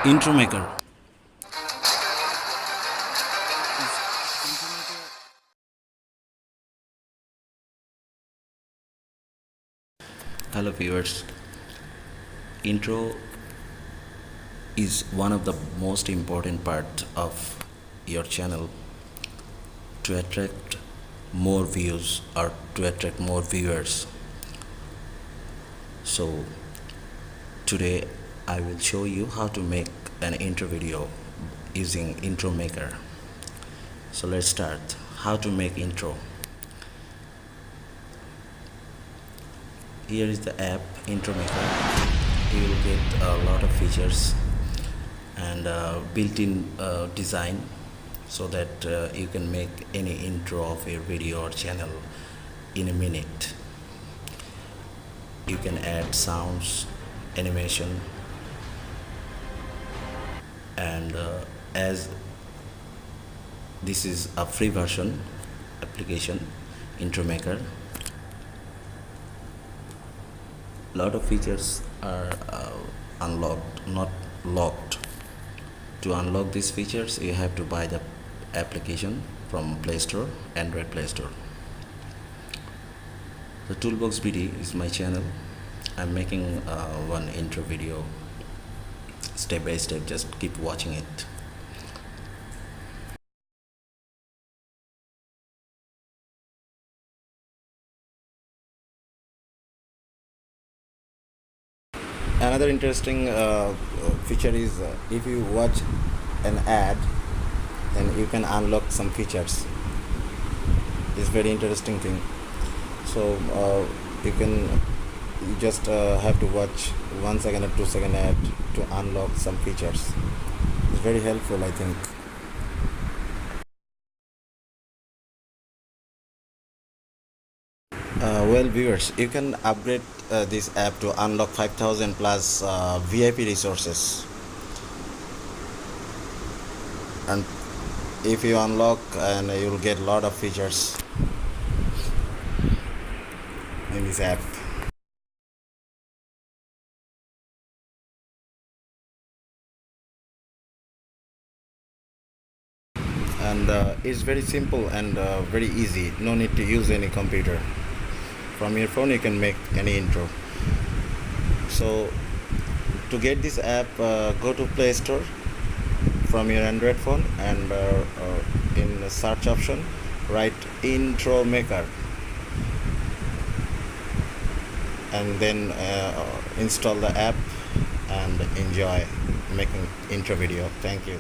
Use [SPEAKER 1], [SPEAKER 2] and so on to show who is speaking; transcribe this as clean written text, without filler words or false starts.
[SPEAKER 1] Intro maker. Hello viewers. Intro is one of the most important part of your channel to attract more views or to attract more viewers. So today I will show you how to make an intro video using intro maker. So let's start. How to make intro. Here is the app intro maker. You will get a lot of features and built-in design so that you can make any intro of a video or channel in a minute. You can add sounds, animation, and as this is a free version application, intro maker, lot of features are unlocked, not locked. To unlock these features you have to buy the application from Play Store, Android Play Store. The Toolbox BD is my channel. I'm making one intro video step by step, just keep watching it. Another interesting feature is if you watch an ad, then you can unlock some features. It's very interesting thing. So you just have to watch 1 second or 2 second ad to unlock some features. It's very helpful, I think. Well viewers, you can upgrade this app to unlock 5000 plus VIP resources, and if you unlock, and you'll get a lot of features in this app. And it's very simple and very easy. No need to use any computer. From your phone you can make any intro. So to get this app, go to Play Store from your Android phone, and in the search option write intro maker, and then install the app and enjoy making intro video. Thank you.